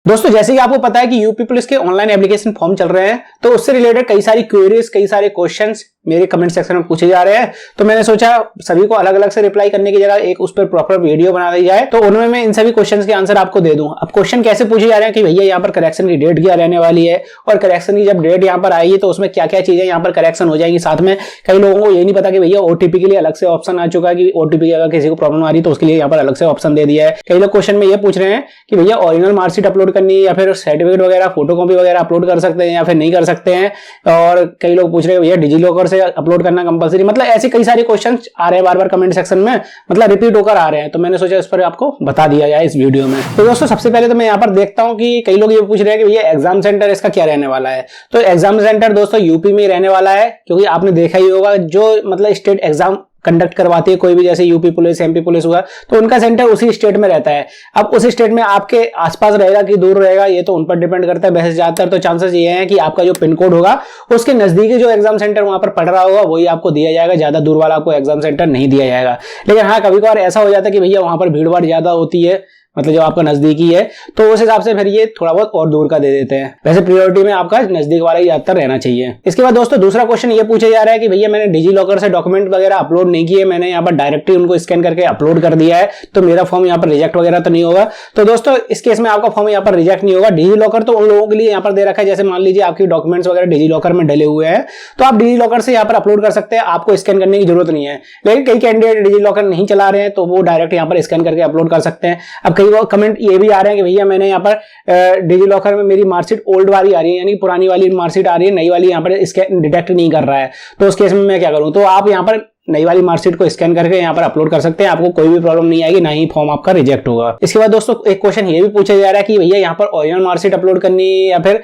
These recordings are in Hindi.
दोस्तों जैसे कि आपको पता है कि यूपी पुलिस के ऑनलाइन एप्लीकेशन फॉर्म चल रहे हैं, तो उससे रिलेटेड कई सारी क्वेरीज, कई सारे क्वेश्चंस मेरे कमेंट सेक्शन में पूछे जा रहे हैं। तो मैंने सोचा सभी को अलग अलग से रिप्लाई करने की जगह एक उस पर प्रॉपर वीडियो बना दी जाए, तो उनमें मैं इन सभी क्वेश्चंस के आंसर आपको दे दूं। अब क्वेश्चन कैसे पूछे जा रहे हैं कि भैया यहाँ पर करेक्शन की डेट क्या रहने वाली है, और करेक्शन की जब डेट यहाँ पर आएगी तो उसमें क्या क्या चीजें यहाँ पर करेक्शन हो जाएंगी। साथ में कई लोगों को ये नहीं पता कि भैया ओटीपी के लिए अलग से ऑप्शन आ चुका है कि ओटीपी की अगर किसी को प्रॉब्लम आ रही है तो उसके लिए यहाँ पर अलग से ऑप्शन दे दिया है। कई लोग क्वेश्चन में ये पूछ रहे हैं कि भैया ओरिजिनल मार्कशीट अपलोड करनी है या फिर सर्टिफिकेट वगैरह फोटोकॉपी वगैरह अपलोड कर सकते हैं या फिर नहीं कर सकते हैं। और कई लोग पूछ रहे हैं भैया डिजी लॉकर से अपलोड करना कंपलसरी। मतलब ऐसे कई सारे क्वेश्चन आ रहे हैं बार बार कमेंट सेक्शन में, मतलब रिपीट होकर आ रहे हैं। तो मैंने सोचा इस पर आपको बता दिया जाए इस वीडियो में। तो दोस्तों सबसे पहले तो मैं यहाँ पर देखता हूँ कि कई लोग ये पूछ रहे हैं कि भैया एग्जाम सेंटर इसका क्या रहने वाला है। तो एग्जाम सेंटर दोस्तों यूपी में ही रहने वाला है, क्योंकि आपने देखा ही होगा जो मतलब स्टेट एग्जाम कंडक्ट करवाती है कोई भी, जैसे यूपी पुलिस, एमपी पुलिस हुआ, तो उनका सेंटर उसी स्टेट में रहता है। अब उस स्टेट में आपके आसपास रहेगा कि दूर रहेगा ये तो उन पर डिपेंड करता है। वैसे ज्यादातर तो चांसेस ये हैं कि आपका जो पिन कोड होगा उसके नजदीकी जो एग्जाम सेंटर वहां पर पड़ रहा होगा वही आपको दिया जाएगा, ज्यादा दूर वाला आपको एग्जाम सेंटर नहीं दिया जाएगा। लेकिन हाँ कभी कभार ऐसा हो जाता है कि भैया वहां पर भीड़ भाड़ ज्यादा होती है, मतलब जो आपका नजदीकी है, तो उस हिसाब से फिर ये थोड़ा बहुत और दूर का दे देते हैं। वैसे प्रायोरिटी में आपका नजदीक वाला ही ज्यादातर रहना चाहिए। इसके बाद दोस्तों दूसरा क्वेश्चन ये पूछा जा रहा है कि भैया मैंने डिजी लॉकर से डॉक्यूमेंट वगैरह अपलोड नहीं किए, मैंने यहाँ पर डायरेक्टली उनको स्कैन करके अपलोड कर दिया है, तो मेरा फॉर्म यहाँ पर रिजेक्ट वगैरह तो नहीं होगा। तो दोस्तों इस केस में आपका फॉर्म यहाँ पर रिजेक्ट नहीं होगा। डिजी लॉकर तो उन लोगों के लिए यहाँ पर दे रखा है, जैसे मान लीजिए आपकी डॉक्यूमेंट्स वगैरह डिजी लॉकर में डले हुए हैं, तो आप डिजी लॉकर से यहाँ पर अपलोड कर सकते हैं, आपको स्कैन करने की जरूरत नहीं है। लेकिन कई कैंडिडेट डिजी लॉकर नहीं चला रहे हैं तो वो डायरेक्ट यहाँ पर स्कैन करके अपलोड कर सकते हैं। अब कई कमेंट ये भी आ रहे हैं कि भैया मैंने यहाँ पर डिजी लॉकर में मेरी मार्कशीट ओल्ड वाली आ रही है, यानी पुरानी वाली मार्कशीट आ रही है, नई वाली यहाँ पर स्कैन डिटेक्ट नहीं कर रहा है, तो उस केस में मैं क्या करूं। तो आप यहाँ पर नई वाली मार्कशीट को स्कैन करके यहाँ पर अपलोड कर सकते हैं, आपको कोई भी प्रॉब्लम नहीं आएगी, ना ही फॉर्म आपका रिजेक्ट होगा। इसके बाद दोस्तों एक क्वेश्चन ये भी पूछा जा रहा है कि भैया यहाँ पर ओरिजिनल मार्कशीट अपलोड करनी है या फिर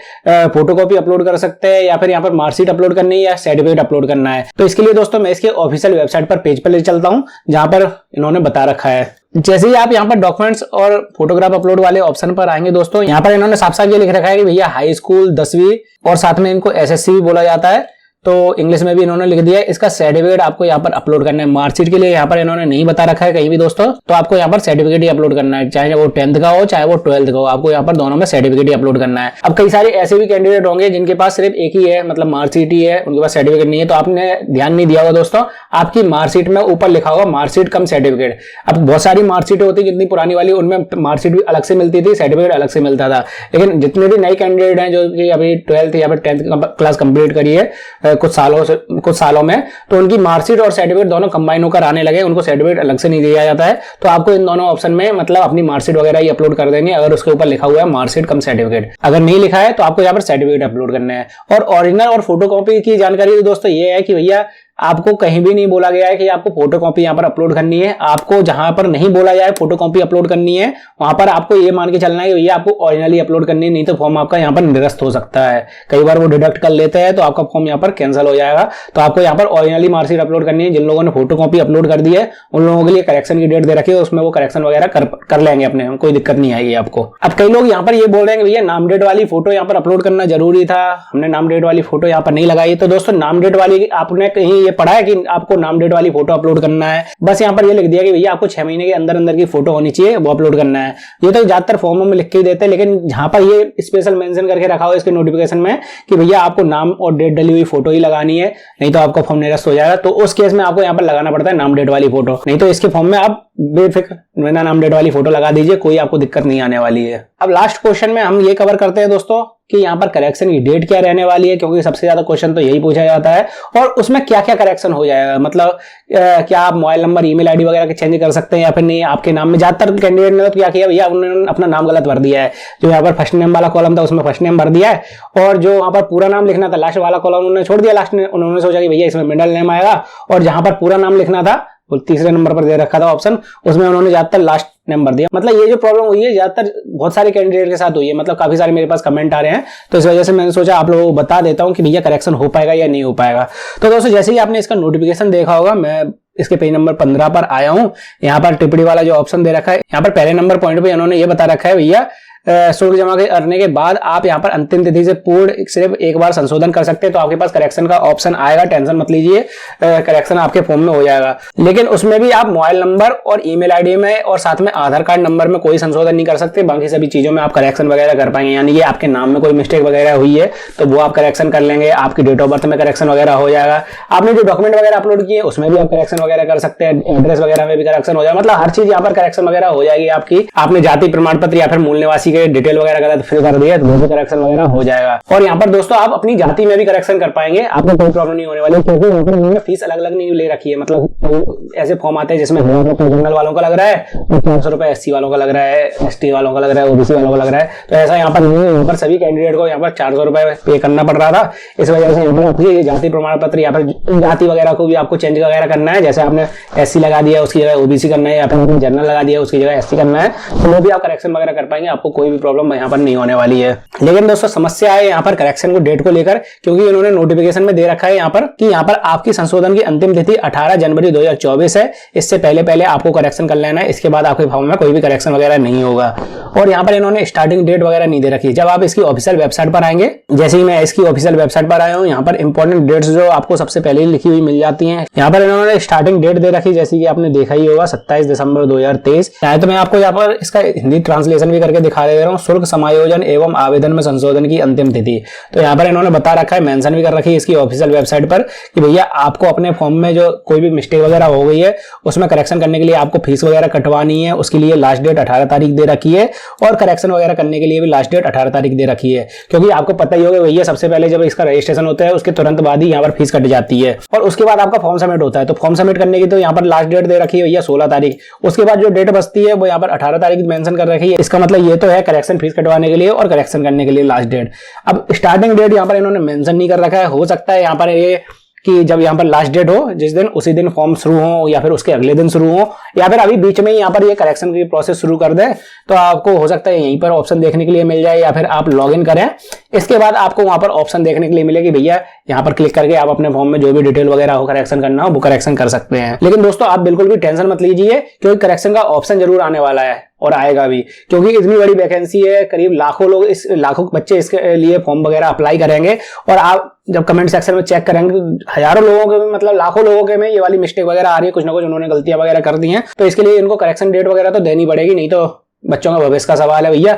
फोटोकॉपी अपलोड कर सकते हैं या फिर यहाँ पर मार्कशीट अपलोड करनी है या सर्टिफिकेट अपलोड करना है। तो इसके लिए दोस्तों मैं इसके ऑफिशियल वेबसाइट पर पेज पर ले चलता हूँ जहां पर इन्होंने बता रखा है। जैसे ही आप यहाँ पर डॉक्यूमेंट्स और फोटोग्राफ अपलोड वाले ऑप्शन पर आएंगे दोस्तों, यहाँ पर इन्होंने साफ साफ ये लिख रखा है कि भैया हाई स्कूल 10वीं और साथ में इनको एसएससी भी बोला जाता है, तो इंग्लिश में भी इन्होंने लिख दिया है। इसका सर्टिफिकेट आपको यहाँ पर अपलोड करना है। मार्कशीट के लिए यहाँ पर इन्होंने नहीं बता रखा है कहीं भी दोस्तों, तो आपको यहाँ पर सर्टिफिकेट ही अपलोड करना है, चाहे वो 10th का हो चाहे वो 12th का हो, आपको यहाँ पर दोनों में सर्टिफिकेट ही अपलोड करना है। अब कई सारे ऐसे भी कैंडिडेट होंगे जिनके पास सिर्फ एक ही है, मतलब मार्कशीट ही है, उनके पास सर्टिफिकेट नहीं है, तो आपने ध्यान नहीं दिया होगा दोस्तों, आपकी मार्कशीट में ऊपर लिखा होगा मार्कशीट कम सर्टिफिकेट। अब बहुत सारी मार्कशीट होती है जितनी पुरानी वाली, उनमें मार्कशीट भी अलग से मिलती थी, सर्टिफिकेट अलग से मिलता था। लेकिन जितने भी नए कैंडिडेट हैं जो कि अभी 12th या फिर 10th क्लास कंप्लीट करी है कुछ सालों में, तो उनकी मार्कशीट और सर्टिफिकेट दोनों कंबाइन होकर आने लगे, उनको सर्टिफिकेट अलग से नहीं दिया जाता है। तो आपको इन दोनों ऑप्शन में मतलब अपनी मार्कशीट वगैरह ही अपलोड कर देंगे अगर उसके ऊपर लिखा हुआ है मार्कशीट कम सर्टिफिकेट। अगर नहीं लिखा है तो आपको यहाँ पर सर्टिफिकेट अपलोड करना है। और ओरिजिनल और फोटोकॉपी की जानकारी दोस्तों ये है कि भैया आपको कहीं भी नहीं बोला गया है कि आपको फोटोकॉपी यहाँ पर अपलोड करनी है। आपको जहां पर नहीं बोला जाए फोटोकॉपी अपलोड करनी है, वहां पर आपको ये मान के चलना है कि भैया आपको ओरिजिनली अपलोड करनी है, नहीं तो फॉर्म आपका यहाँ पर निरस्त हो सकता है। कई बार वो डिडक्ट कर लेते हैं तो आपका फॉर्म यहाँ पर कैंसिल हो जाएगा। तो आपको यहाँ पर ओरिजिनली मार्कशीट अपलोड करनी है। जिन लोगों ने फोटोकॉपी अपलोड कर दी है उन लोगों के लिए करेक्शन की डेट दे रखी है, उसमें वो करेक्शन वगैरह कर लेंगे अपने, कोई दिक्कत नहीं आएगी आपको। अब कई लोग यहाँ पर ये बोल रहे हैं कि भैया नाम डेट वाली फोटो यहाँ पर अपलोड करना जरूरी था, हमने नाम डेट वाली फोटो यहाँ पर नहीं लगाई। तो दोस्तों नाम डेट वाली आपने कहीं ये पढ़ा है कि आपको नाम डेट वाली फोटो अपलोड करना है? बस यहाँ पर ये लिख दिया कि भैया आपको 6 महीने के अंदर अंदर की फोटो होनी चाहिए, वो अपलोड करना है। ये तो ज्यादातर फॉर्मों में लिख के ही देते हैं, लेकिन जहां पर ये स्पेशल मेंशन करके रखा हो इसके नोटिफिकेशन में कि भैया आपको नाम और डेट डली हुई फोटो ही लगानी है, नहीं तो आपका फॉर्म निरस्त हो जाएगा। तो उस केस में आपको यहाँ पर लगाना पड़ता है नाम डेट वाली फोटो, नहीं तो इसके फॉर्म में आप बेफिक्र बिना नाम डेट वाली फोटो लगा दीजिए, कोई आपको दिक्कत नहीं आने वाली है। अब लास्ट क्वेश्चन में हम ये कवर करते हैं दोस्तों कि यहाँ पर करेक्शन की डेट क्या रहने वाली है, क्योंकि सबसे ज्यादा क्वेश्चन तो यही पूछा जाता है। और उसमें क्या क्या करेक्शन हो जाएगा, मतलब क्या आप मोबाइल नंबर, ईमेल आईडी वगैरह के चेंज कर सकते हैं या फिर नहीं। आपके नाम में ज्यादातर कैंडिडेट ने तो क्या किया भैया, उन्होंने अपना नाम गलत भर दिया है। जो यहाँ पर फर्स्ट नेम वाला कॉलम था उसमें फर्स्ट नेम भर दिया है, और जो वहां पर पूरा नाम लिखना था लास्ट वाला कॉलम उन्होंने छोड़ दिया लास्ट में। उन्होंने सोचा कि भैया इसमें मिडिल नेम आएगा, और जहां पर पूरा नाम लिखना था वो तीसरे नंबर पर दे रखा था ऑप्शन, उसमें उन्होंने ज्यादातर लास्ट नंबर दिया। मतलब ये जो प्रॉब्लम हुई है ज्यादातर बहुत सारे कैंडिडेट के साथ हुई है, मतलब काफी सारे मेरे पास कमेंट आ रहे हैं, तो इस वजह से मैंने सोचा आप लोगों को बता देता हूं कि भैया करेक्शन हो पाएगा या नहीं हो पाएगा। तो दोस्तों जैसे ही आपने इसका नोटिफिकेशन देखा होगा, मैं इसके पेज नंबर 15 पर आया हूं। यहाँ पर टिप्पणी वाला जो ऑप्शन दे रखा है, यहाँ पर पहले नंबर पॉइंट पे इन्होंने ये बता रखा है भैया शुल्क जमा करने के बाद आप यहाँ पर अंतिम तिथि से पूर्व सिर्फ एक बार संशोधन कर सकते हैं। तो आपके पास करेक्शन का ऑप्शन आएगा, टेंशन मत लीजिए, करेक्शन आपके फॉर्म में हो जाएगा। लेकिन उसमें भी आप मोबाइल नंबर और ईमेल आईडी में और साथ में आधार कार्ड नंबर में कोई संशोधन नहीं कर सकते। बाकी सभी चीजों में आप करेक्शन वगैरह कर पाएंगे। यानी कि आपके नाम में कोई मिस्टेक वगैरह हुई है तो वो आप करेक्शन कर लेंगे, आपकी डेट ऑफ बर्थ में करेक्शन वगैरह हो जाएगा, आपने जो डॉक्यूमेंट वगैरह अपलोड किए उसमें भी आप करेक्शन वगैरह कर सकते हैं, एड्रेस वगैरह में भी करेक्शन हो जाएगा। मतलब हर चीज यहाँ पर करेक्शन वगैरह हो जाएगी आपकी। आपने जाति प्रमाण पत्र या फिर मूल निवासी के डिटेल वगैरह गलत फिल कर दिया तो वो भी करेक्शन वगैरह हो जाएगा। और यहाँ पर दोस्तों आप अपनी जाति में भी करेक्शन कर पाएंगे, आपको कोई प्रॉब्लम नहीं होने वाली, क्योंकि यहाँ पर फीस अलग अलग नहीं ले रखी है। मतलब ऐसे फॉर्म आते हैं जिसमें जनरल वालों का लग रहा है और 400 रुपए SC वालों का लग रहा है, ST वालों का लग रहा है, OBC वालों का लग रहा है। तो ऐसा यहाँ पर नहीं है, यहाँ पर सभी कैंडिडेट को यहाँ पर 400 रुपए पे करना पड़ रहा था। इस वजह से यहाँ पर आपकी जाति प्रमाण पत्र या फिर जाति वगैरह को भी आपको चेंज वगैरह करना है। जैसे आपने SC लगा दिया उसकी जगह OBC करना है, या फिर आपने जनरल लगा दिया उसकी जगह SC करना है, तो वो भी आप करेक्शन वगैरह कर पाएंगे, आपको कोई भी प्रॉब्लम यहाँ पर नहीं होने वाली है। लेकिन दोस्तों समस्या है यहाँ पर करेक्शन को डेट को लेकर, क्योंकि इन्होंने नोटिफिकेशन में दे रखा है यहाँ पर कि यहाँ पर आपकी संशोधन की अंतिम तिथि 18 जनवरी 2024 है। इससे पहले आपको करेक्शन कर लेना है, इसके बाद आपके फॉर्म में कोई भी करेक्शन वगैरह नहीं होगा। और यहाँ पर इन्होंने स्टार्टिंग डेट वगैरह नहीं दे रखी है। जब आप इसकी ऑफिशियल वेबसाइट पर आएंगे, जैसे ही मैं इसकी ऑफिशियल वेबसाइट पर आया हूँ, यहाँ पर इंपॉर्टेंट डेट्स जो आपको सबसे पहले लिखी हुई मिल जाती हैं। यहाँ पर इन्होंने स्टार्टिंग डेट दे रखी, जैसे कि आपने देखा ही होगा 27 दिसंबर 2023। चाहे तो मैं आपको यहाँ पर इसका हिंदी ट्रांसलेशन भी करके दिखा दे रहा हूँ। शुल्क समायोजन एवं आवेदन में संशोधन की अंतिम तिथि, तो यहाँ पर इन्होंने बता रखा है, मेंशन भी कर रखी है इसकी ऑफिशियल वेबसाइट पर कि भैया आपको अपने फॉर्म में जो कोई भी मिस्टेक वगैरह हो गई है उसमें करेक्शन करने के लिए आपको फीस वगैरह कटवानी है, उसके लिए लास्ट डेट 18 तारीख दे रखी है। और करेक्शन वगैरह करने के लिए भी लास्ट डेट 18 तारीख दे रखी है, क्योंकि आपको पता ही होगा भैया सबसे पहले जब इसका रजिस्ट्रेशन होता है उसके तुरंत बाद ही यहाँ पर फीस कट जाती है और उसके बाद आपका फॉर्म सबमिट होता है। तो फॉर्म सबमिट करने की तो यहाँ पर लास्ट डेट दे रखी है भैया 16 तारीख। उसके बाद जो डेट बचती है वो यहाँ पर 18 तारीख मेंशन कर रखी है। इसका मतलब ये तो है करेक्शन फीस कटवाने के लिए और करेक्शन करने के लिए लास्ट डेट। अब स्टार्टिंग डेट यहाँ पर इन्होंने मेंशन नहीं कर रखा है। हो सकता है यहाँ पर ये कि जब यहाँ पर लास्ट डेट हो जिस दिन उसी दिन फॉर्म शुरू हो या फिर उसके अगले दिन शुरू हो या फिर अभी बीच में ही यहाँ पर ये करेक्शन की प्रोसेस शुरू कर दे, तो आपको हो सकता है यहीं पर ऑप्शन देखने के लिए मिल जाए या फिर आप लॉगिन करें। इसके बाद आपको वहां पर ऑप्शन देखने के लिए मिलेगी, भैया यहाँ पर क्लिक करके आप अपने फॉर्म में जो भी डिटेल वगैरह हो करेक्शन करना हो वो करेक्शन कर सकते हैं। लेकिन दोस्तों आप बिल्कुल भी टेंशन मत लीजिए, क्योंकि करेक्शन का ऑप्शन जरूर आने वाला है और आएगा भी, क्योंकि इतनी बड़ी वैकेंसी है, करीब लाखों बच्चे इसके लिए फॉर्म वगैरह अप्लाई करेंगे। और आप जब कमेंट सेक्शन में चेक करेंगे हजारों लोगों के में, मतलब लाखों लोगों के में ये वाली मिस्टेक वगैरह आ रही है, कुछ ना कुछ उन्होंने गलतियां वगैरह कर दी हैं। तो इसके लिए इनको करेक्शन डेट वगैरह तो देनी पड़ेगी, नहीं तो बच्चों का भविष्य का सवाल है भैया,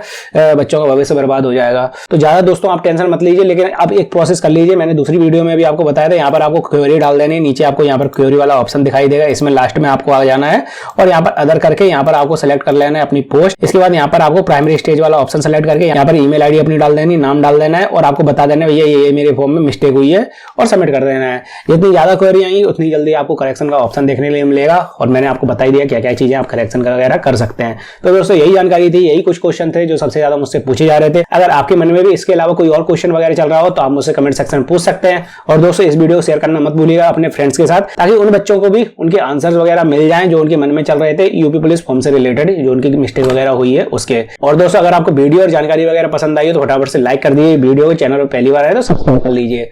बच्चों का भविष्य बर्बाद हो जाएगा। तो ज्यादा दोस्तों आप टेंशन मत लीजिए, लेकिन अब एक प्रोसेस कर लीजिए। मैंने दूसरी वीडियो में भी आपको बताया था, यहाँ पर आपको क्वेरी डाल देनी, नीचे आपको यहाँ पर क्वेरी वाला ऑप्शन दिखाई देगा, इसमें लास्ट में आपको आ जाना है और यहाँ पर अदर करके यहाँ पर आपको सेलेक्ट कर लेना है अपनी पोस्ट। इसके बाद यहाँ पर आपको प्राइमरी स्टेज वाला ऑप्शन सेलेक्ट करके यहाँ पर ईमेल आईडी अपनी डाल देनी, नाम डाल देना है और आपको बता देना है भैया ये मेरे फॉर्म में मिस्टेक हुई है और सबमिट कर देना है। जितनी ज्यादा क्वेरी आएंगी उतनी जल्दी आपको करेक्शन का ऑप्शन देखने के लिए मिलेगा। और मैंने आपको बता ही दिया क्या क्या चीजें आप करेक्शन वगैरह कर सकते हैं। तो दोस्तों यही जानकारी थी, यही कुछ क्वेश्चन थे जो सबसे ज्यादा मुझसे पूछे जा रहे थे। अगर आपके मन में भी इसके अलावा कोई और क्वेश्चन वगैरह चल रहा हो तो आप मुझसे कमेंट सेक्शन में पूछ सकते हैं। और दोस्तों इस वीडियो को शेयर करना मत भूलिएगा अपने फ्रेंड्स के साथ, ताकि उन बच्चों को भी उनके आंसर्स वगैरह मिल जाएं जो उनके मन में चल रहे थे यूपी पुलिस फॉर्म से रिलेटेड, जो उनकी मिस्टेक वगैरह हुई है उसके। और दोस्तों अगर आपको वीडियो और जानकारी वगैरह पसंद आई हो तो फटाफट से लाइक कर दीजिए वीडियो को, चैनल पर पहली बार आए तो सब्सक्राइब कर लीजिए।